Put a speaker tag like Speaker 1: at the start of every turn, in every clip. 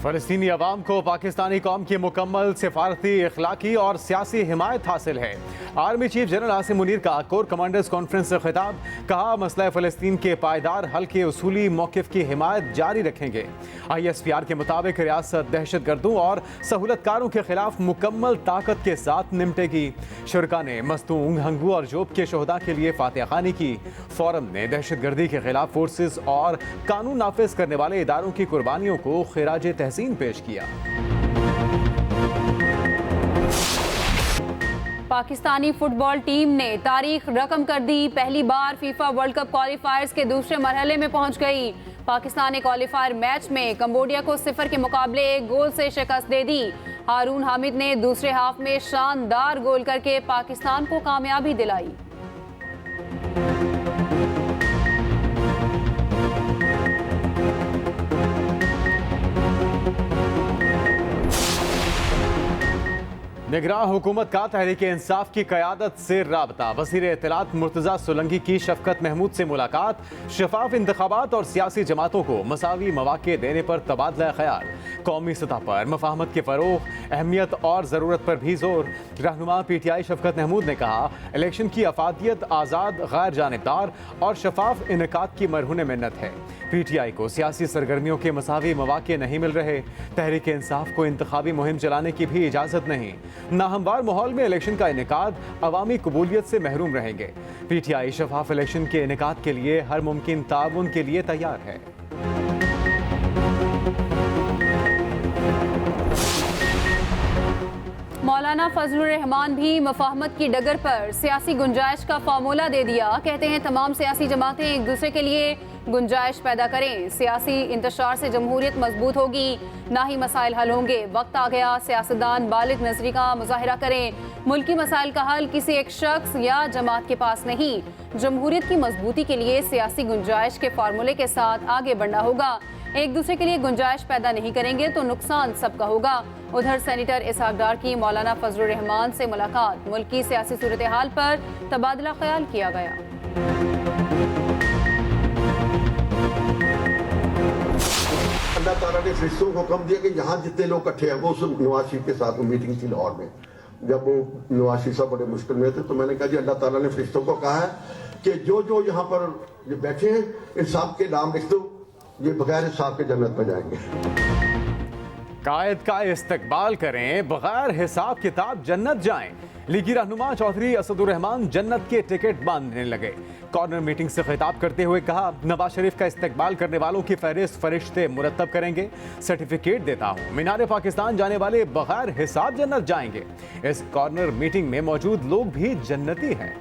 Speaker 1: फ़लस्तीनी अवाम को पाकिस्तानी कौम की मुकम्मल सिफारती, अखलाकी और सियासी हिमायत हासिल है। Army chief general Asim Munir का कोर कमांडर्स कॉन्फ्रेंस से खिताब। कहा, मसला फ़लस्तीन के पायदार हल के उसूली मौक़िफ़ की हिमायत जारी रखेंगे। ISPR के मुताबिक रियासत दहशतगर्दों और सहूलतकारों के खिलाफ मुकम्मल ताकत के साथ निपटेगी। शुरका ने मस्तूंग, हंगू और जोब के शहदा के लिए फातिहा खानी की। फोरम ने दहशतगर्दी के खिलाफ फोर्सेस और कानून नाफिज करने वाले इदारों की कुर्बानियों को खिराज तहसीन पेश किया।
Speaker 2: पाकिस्तानी फुटबॉल टीम ने तारीख रकम कर दी। पहली बार फीफा वर्ल्ड कप क्वालिफायर्स के दूसरे मरहले में पहुंच गई। पाकिस्तान ने क्वालिफायर मैच में कंबोडिया को 0 के मुकाबले 1 गोल से शिकस्त दे दी। हारून हामिद ने दूसरे हाफ में शानदार गोल करके पाकिस्तान को कामयाबी दिलाई।
Speaker 1: निगरान हुकूमत का तहरीक इंसाफ की क़यादत से राबता। वज़ीर इत्तलात मुर्तज़ा सोलंकी की शफ़क़त महमूद से मुलाकात। शफाफ इंतखाबात और सियासी जमातों को मसावी मौक़े देने पर तबादला ख्याल। कौमी सतह पर मफाहमत के फ़रोग़, अहमियत और ज़रूरत पर भी जोर। रहनुमा PTI शफ़क़त महमूद ने कहा, इलेक्शन की अफादियत आज़ाद, गैर जानिबदार और शफाफ इनेकाद की मरहून मिन्नत है। PTI को सियासी सरगर्मियों के मसावी मौक़े नहीं मिल रहे। तहरीक इंसाफ को इंतखाबी मुहिम चलाने की भी इजाज़त नहीं। नाहमवार माहौल में इलेक्शन का इनेकाद अवामी कबूलियत से महरूम रहेंगे। PTI शफाफ इलेक्शन के इनेकाद के लिए हर मुमकिन ताउन के लिए तैयार है।
Speaker 2: मौलाना फजलुर रहमान भी मफाहमत की डगर पर सियासी गुंजाइश का फार्मूला दे दिया। कहते हैं तमाम सियासी जमातें एक दूसरे के लिए गुंजाइश पैदा करें। सियासी इंतशार से जमहूरियत मजबूत होगी, ना ही मसाइल हल होंगे। वक्त आ गया सियासतदान बालिग नजरी का मुजाहिरा करें। मुल्की मसाइल का हल किसी एक शख्स या जमात के पास नहीं, जमहूरियत की मजबूती के लिए सियासी गुंजाइश के फार्मूले के साथ आगे बढ़ना होगा। एक दूसरे के लिए गुंजाइश पैदा नहीं करेंगे तो नुकसान सबका होगा। उधर सेनेटर इसहाक डार की मौलाना फजलुर रहमान से मुलाकात। मुल्क की सियासी सूरत हाल पर तबादला ख्याल किया गया।
Speaker 3: अल्लाह ताला ने फरिश्तों को हुक्म दिया कि यहाँ जितने लोग इकट्ठे हैं, वो सब नवाज शरीफ के साथ मीटिंग थी लाहौर में। जब वो नवाज शरीफ साहब बड़े मुश्किल में थे तो मैंने कहा जी अल्लाह ताला ने फरिश्तों को कहा है कि जो जो यहाँ पर ये बैठे हैं इन सब के नाम लिख दो, ये बगैर हिसाब के जन्नत में जाएंगे।
Speaker 1: कायद का इस्तकबाल करें, बगैर हिसाब किताब जन्नत जाएं। लीगी रहनुमा चौधरी असदुर रहमान जन्नत के टिकट बांधने लगे। कॉर्नर मीटिंग से खिताब करते हुए कहा, नवाज शरीफ का इस्तकबाल करने वालों की फहरिस्त फरिश्ते मुरतब करेंगे। सर्टिफिकेट देता हूँ, मीनार पाकिस्तान जाने वाले बगैर हिसाब जन्नत जाएंगे। इस कॉर्नर मीटिंग में मौजूद लोग भी जन्नती हैं।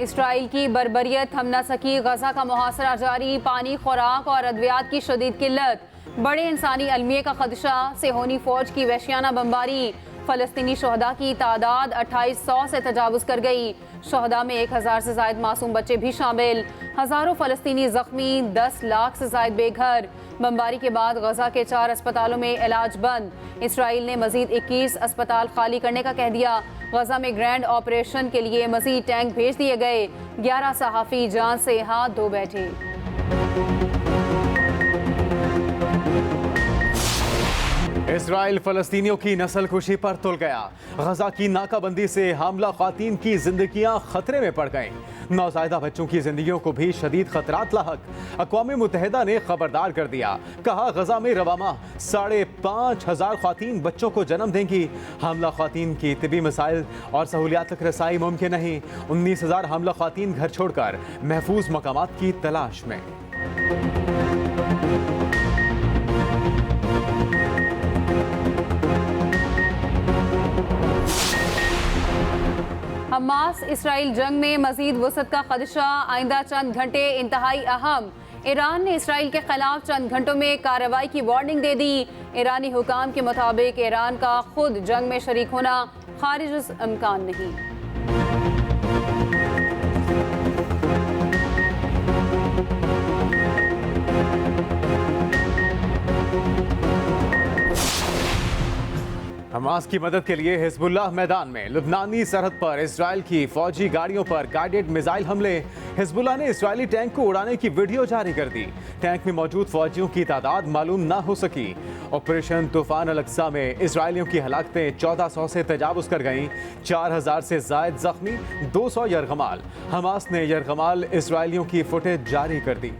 Speaker 2: इसराइल की बर्बरियत थम न सकी। गजा का मुहासरा जारी। पानी, खुराक और अद्वियात की शदीद किल्लत। बड़े इंसानी अलमिये का खदशा। सेहोनी फौज की वहशियाना बमबारी। फ़लस्तीनी शहदा की तादाद 2800 से तजावुज़ कर गई। शहदा में 1000 से ज़ायद मासूम बच्चे भी शामिल। हज़ारों फ़लस्तीनी ज़ख्मी, 10 लाख से ज़ायद बेघर। बमबारी के बाद गजा के 4 अस्पतालों में इलाज बंद। इसराइल ने मज़ीद 21 अस्पताल खाली करने का कह दिया। गजा में ग्रैंड ऑपरेशन के लिए मज़ीद टैंक भेज दिए गए। 11 सहाफ़ी जान से हाथ धो बैठे।
Speaker 1: इसराइल फ़लस्तीनियों की नस्ल कुशी पर तुल गया। गजा की नाकाबंदी से हामला ख़वातीन की जिंदगियां खतरे में पड़ गईं। नौज़ायदा बच्चों की जिंदगियों को भी शदीद खतरात लाहक। अक़वाम मुत्तहिदा ने खबरदार कर दिया। कहा, गजा में रवामा 5,500 ख़वातीन बच्चों को जन्म देंगी। हामला ख़वातीन की तिबी मसाइल और सहूलियात तक रसाई मुमकिन नहीं। 19,000 हामला ख़वातीन घर छोड़कर महफूज मकामात की तलाश में।
Speaker 2: हमास इसराइल जंग में मजीद वसअत का खदशा। आइंदा चंद घंटे इंतहाई अहम। ईरान ने इसराइल के खिलाफ चंद घंटों में कार्रवाई की वार्निंग दे दी। ईरानी हुकाम के मुताबिक ईरान का खुद जंग में शरीक होना खारिज इम्कान नहीं।
Speaker 1: हमास की मदद के लिए हिजबुल्लाह मैदान में। लुबनानी सरहद पर इसराइल की फौजी गाड़ियों पर गाइडेड मिसाइल हमले। हिजबुल्लाह ने इसराइली टैंक को उड़ाने की वीडियो जारी कर दी। टैंक में मौजूद फौजियों की तादाद मालूम ना हो सकी। ऑपरेशन तूफान अल-अक्सा में इसराइलियों की हलाकतें 1400 से तजावुज कर गईं। 4000 से जायद जख्मी, 200 यरगमाल। हमास ने यरगमाल इसराइलियों की फुटेज जारी कर दी।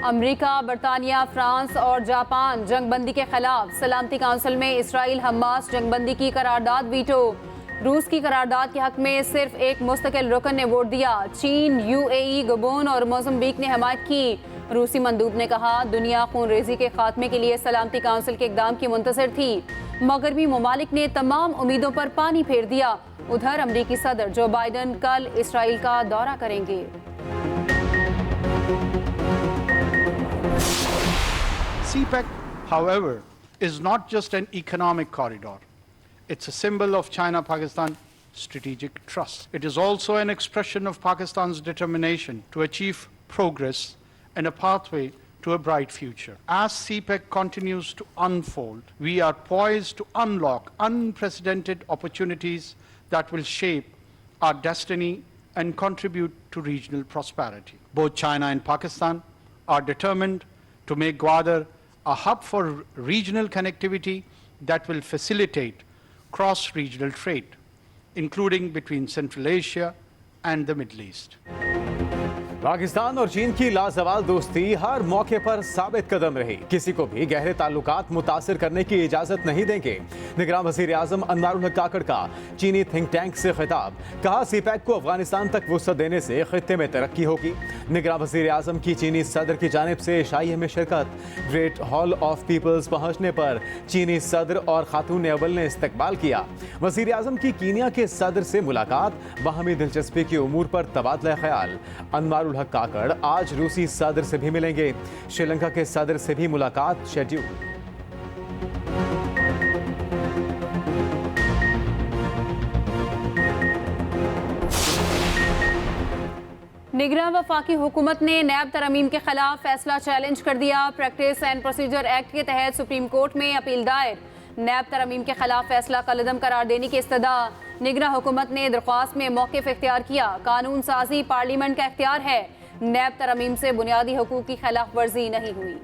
Speaker 2: अमेरिका, बरतानिया, फ्रांस और जापान जंगबंदी के खिलाफ। सलामती काउंसिल में इसराइल हमास जंगबंदी की करारदाद वीटो। रूस की करारदाद के हक में सिर्फ एक मुस्तकिल रुकन ने वोट दिया। चीन, यूएई, गबोन और मोज़म्बिक ने हमायत की। रूसी मंदूब ने कहा दुनिया खून रेजी के खात्मे के लिए सलामती काउंसिल के इकदाम की मुंतज़िर थी। मगरबी ममालिक ने तमाम उम्मीदों पर पानी फेर दिया। उधर अमरीकी सदर जो बाइडन कल इसराइल का दौरा करेंगे।
Speaker 4: CPEC, however, is not just an economic corridor. It's a symbol of China-Pakistan strategic trust. It is also an expression of Pakistan's determination to achieve progress and a pathway to a bright future. As CPEC continues to unfold, we are poised to unlock unprecedented opportunities that will shape our destiny and contribute to regional prosperity. Both China and Pakistan are determined to make Gwadar a hub for regional connectivity that will facilitate cross-regional trade, including between Central Asia and the Middle East.
Speaker 1: Pakistan और चीन की लाजवाल दोस्ती हर मौके पर साबित कदम रही। किसी को भी गहरे ताल्लुकात मुतासिर करने की इजाजत नहीं देंगे। निगरान वजीर आजम अनवारुल हक काकड़ का चीनी थिंक टैंक से खिताब। कहा सीपैक को अफगानिस्तान तक वुसअत देने से खित्ते में तरक्की होगी। निगरान वजीर आजम की चीनी सदर की जानिब से शाही में शिरकत। ग्रेट हॉल ऑफ पीपल्स पहुंचने पर चीनी सदर और खातून अव्वल ने इस्तकबाल किया। वजीर आजम की कीनिया के सदर से मुलाकात। बाहमी दिलचस्पी के उमूर पर तबादला ख्याल। अनवारुल हक काकड़ आज रूसी सदर से भी मिलेंगे। श्रीलंका के सदर से भी मुलाकात शेड्यूल।
Speaker 2: निगरान वफाकी हुकूमत ने नैब तरमीम के खिलाफ फैसला चैलेंज कर दिया। प्रैक्टिस एंड प्रोसीजर एक्ट के तहत सुप्रीम कोर्ट में अपील दायर। नैब तरमीम के खिलाफ फैसला कलअदम करार देने की इस्तदा। निगरान हुकूमत ने दरख्वास्त में मौक़िफ़ इख्तियार किया। कानून साजी पार्लियामेंट का इख्तियार है। नैब तरमीम से बुनियादी हुकूक की खिलाफ वर्जी नहीं हुई।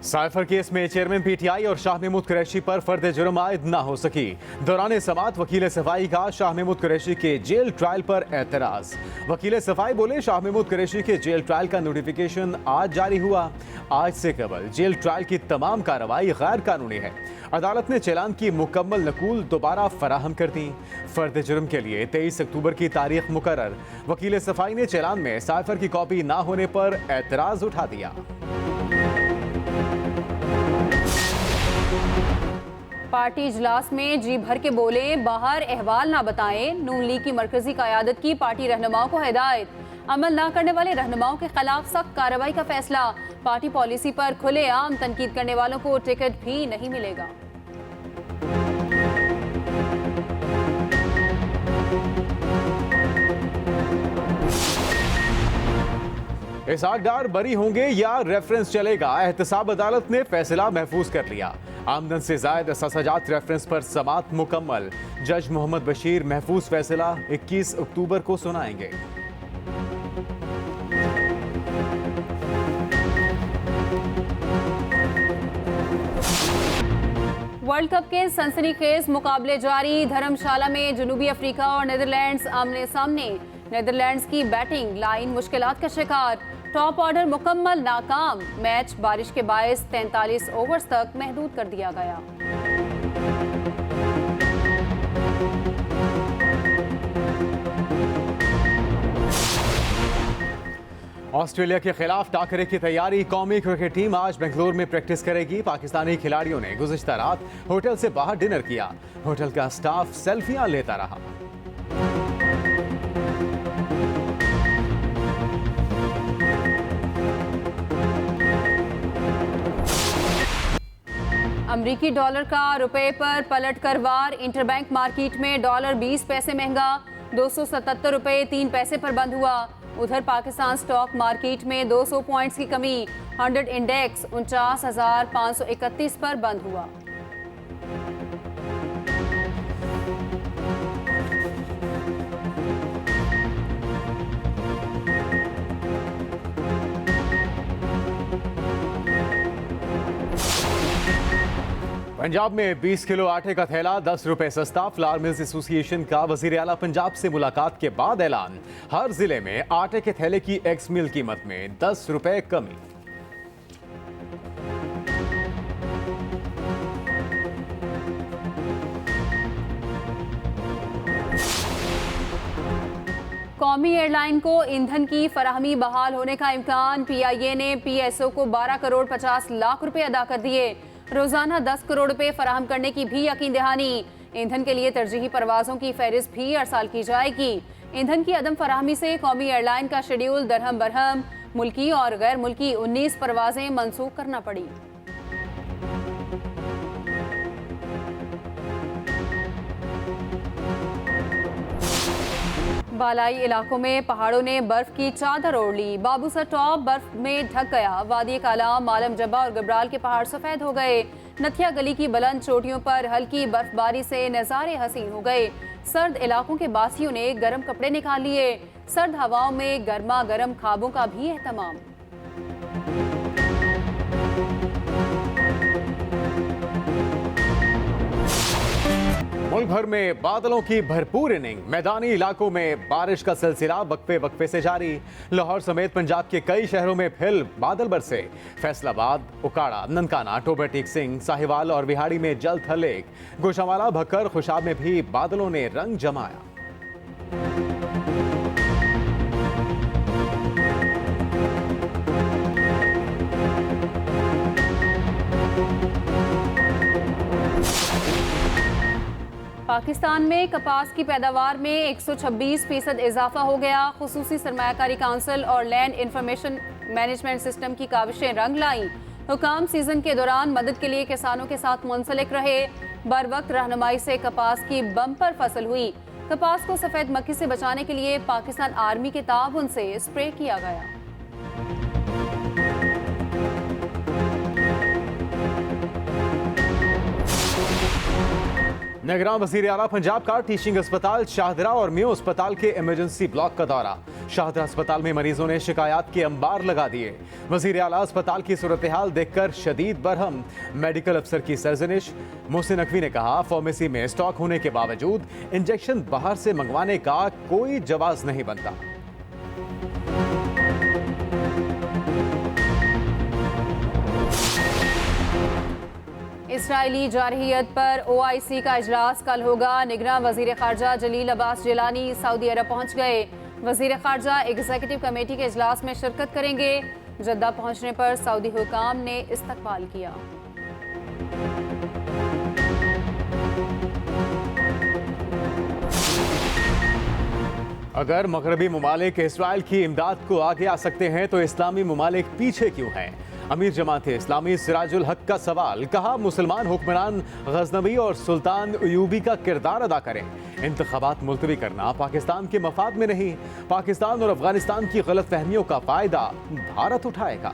Speaker 1: साइफर केस में चेयरमैन पीटीआई और शाह महमूद कुरैशी पर फर्द जुर्म आयद न हो सकी। दौरान समाअत वकील सफाई का शाह महमूद कुरैशी के जेल ट्रायल पर एतराज। वकील सफाई बोले शाह महमूद कुरैशी के जेल ट्रायल का नोटिफिकेशन आज जारी हुआ। आज से कबल जेल ट्रायल की तमाम कार्रवाई गैर कानूनी है। अदालत ने चालान की मुकम्मल नकूल दोबारा फराहम कर दी। फर्द जुर्म के लिए 23 अक्टूबर की तारीख मुकर्रर। वकील सफाई ने चालान में साइफर की कॉपी ना होने पर एतराज उठा दिया।
Speaker 2: पार्टी इजलास में जी भर के बोले बाहर अहवाल ना बताएं। नून लीग की मरकजी क़यादत की पार्टी रहनुमाओं को हिदायत। अमल ना करने वाले रहनुमाओं के खिलाफ सख्त कार्रवाई का फैसला। पार्टी पॉलिसी पर खुलेआम तनकीद करने वालों को टिकट भी नहीं मिलेगा।
Speaker 1: इसहाक डार बरी होंगे या रेफरेंस चलेगा। एहतसाब अदालत ने फैसला महफूज कर लिया। आमदन से जायद सजात रेफरेंस पर समाअत मुकम्मल। जज मोहम्मद बशीर महफूज फैसला 21 अक्टूबर को सुनाएंगे।
Speaker 2: वर्ल्ड कप के सनसनीखेज मुकाबले जारी। धर्मशाला में जनूबी अफ्रीका और नीदरलैंड्स आमने सामने। नीदरलैंड्स की बैटिंग लाइन मुश्किलात का शिकार। टॉप ऑर्डर मुकम्मल नाकाम। मैच बारिश के बायस 43 ओवर्स तक महदूद कर दिया गया।
Speaker 1: ऑस्ट्रेलिया के खिलाफ टाकरे की तैयारी। कौमी क्रिकेट टीम आज बेंगलुरु में प्रैक्टिस करेगी। पाकिस्तानी खिलाड़ियों ने गुज़िश्ता रात होटल से बाहर डिनर किया। होटल का स्टाफ सेल्फियां लेता रहा।
Speaker 2: अमरीकी डॉलर का रुपए पर पलट कर वार। इंटरबैंक मार्केट में डॉलर 20 पैसे महंगा 277 रुपए 3 पैसे पर बंद हुआ। उधर पाकिस्तान स्टॉक मार्केट में 200 पॉइंट्स की कमी, 100 इंडेक्स 49,531 पर बंद हुआ।
Speaker 1: पंजाब में 20 किलो आटे का थैला 10 रुपए सस्ता। फ्लावर मिल्स एसोसिएशन का वजीर आला पंजाब से मुलाकात के बाद ऐलान, हर जिले में आटे के थैले की एक्स मिल कीमत में 10 रुपए कमी।
Speaker 2: कौमी एयरलाइन को ईंधन की फराहमी बहाल होने का इम्कान। पीआईए ने पीएसओ को 12 करोड़ 50 लाख रुपए अदा कर दिए। रोजाना 10 करोड़ रुपए फराहम करने की भी यकीन दहानी। ईंधन के लिए तरजीही परवाजों की फहरिस्त भी अरसाल की जाएगी। ईंधन की अदम फराहमी से कौमी एयरलाइन का शेड्यूल दरहम बरहम, मुल्की और गैर मुल्की 19 परवाजें मनसूख करना पड़ी। बालाई इलाकों में पहाड़ों ने बर्फ की चादर ओढ़ ली। बाबूसर टॉप बर्फ में ढक गया। वादी कालाम, मालम जब्बा और गबराल के पहाड़ सफेद हो गए। नथिया गली की बुलंद चोटियों पर हल्की बर्फबारी से नजारे हसीन हो गए। सर्द इलाकों के बासियों ने गर्म कपड़े निकाल लिए। सर्द हवाओं में गर्मा गर्म खाबों का भी एहतमाम।
Speaker 1: मुल्क भर में बादलों की भरपूर इनिंग। मैदानी इलाकों में बारिश का सिलसिला वक्फे वक्फे से जारी। लाहौर समेत पंजाब के कई शहरों में फिर बादल बरसे। फैसलाबाद, उकाड़ा, ननकाना, टोबर टेक सिंह, साहिवाल और बिहाड़ी में जल थल लेक। गोशावाला, भक्कर, खुशाब में भी बादलों ने रंग जमाया।
Speaker 2: पाकिस्तान में कपास की पैदावार में 126% इजाफा हो गया। खुसूसी सरमायाकारी काउंसिल और लैंड इंफॉर्मेशन मैनेजमेंट सिस्टम की काविशें रंग लाई। हुकाम सीजन के दौरान मदद के लिए किसानों के साथ मुंसलिक रहे। बर वक्त रहनुमाई से कपास की बम्पर फसल हुई। कपास को सफेद मक्खी से बचाने के लिए पाकिस्तान आर्मी के ताउन से स्प्रे किया गया।
Speaker 1: निगरान वज़ीर आला पंजाब का टीचिंग अस्पताल शाहदरा और मेयो अस्पताल के इमरजेंसी ब्लॉक का दौरा। शाहदरा अस्पताल में मरीजों ने शिकायत के अंबार लगा दिए। वज़ीर आला अस्पताल की सूरत हाल देखकर शदीद बरहम। मेडिकल अफसर की सरजनिश। मोहसिन नकवी ने कहा, फार्मेसी में स्टॉक होने के बावजूद इंजेक्शन बाहर से मंगवाने का कोई जवाज नहीं बनता।
Speaker 2: इसराइली जारहियत पर ओआईसी का इजलास कल होगा। निगरान वजीर खारजा जलील अब्बास जिलानी सऊदी अरब पहुंच गए। वजीर खारजा एग्जीक्यूटिव कमेटी के इजलास में शिरकत करेंगे। जद्दा पहुंचने पर सऊदी हुकाम ने इस्तकबाल किया।
Speaker 1: अगर मगरबी ममालिक इसराइल की इमदाद को आगे आ सकते हैं तो इस्लामी ममालिक पीछे क्यों हैं? अमीर जमात इस्लामी सिराजुल हक का सवाल। कहा, मुसलमान हुक्मरान गजनवी और सुल्तान अयूबी का किरदार अदा करें। इंतखाबात मुलतवी करना पाकिस्तान के मफाद में नहीं। पाकिस्तान और अफगानिस्तान की गलत फहमियों का फायदा भारत उठाएगा।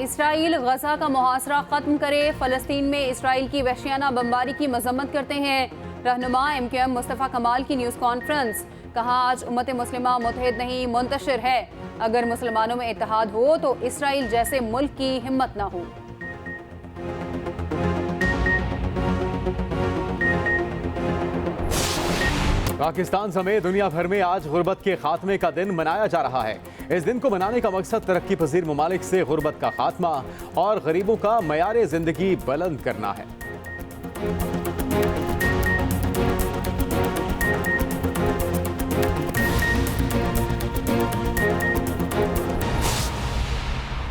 Speaker 2: इसराइल गजा का मुहासरा खत्म करे। फलस्तीन में इसराइल की वहशियाना बमबारी की मजम्मत करते हैं। रहनुमा MKM मुस्तफ़ा कमाल की न्यूज़ कॉन्फ्रेंस। कहा, आज उम्मत मुस्लिमा मुतहद नहीं मुंतशिर है। अगर मुसलमानों में इत्तेहाद हो तो इसराइल जैसे मुल्क की हिम्मत ना हो।
Speaker 1: पाकिस्तान समेत दुनिया भर में आज गुर्बत के खात्मे का दिन मनाया जा रहा है। इस दिन को मनाने का मकसद तरक्की पजीर ममालिक से गुर्बत का खात्मा और गरीबों का मयार जिंदगी बुलंद करना है।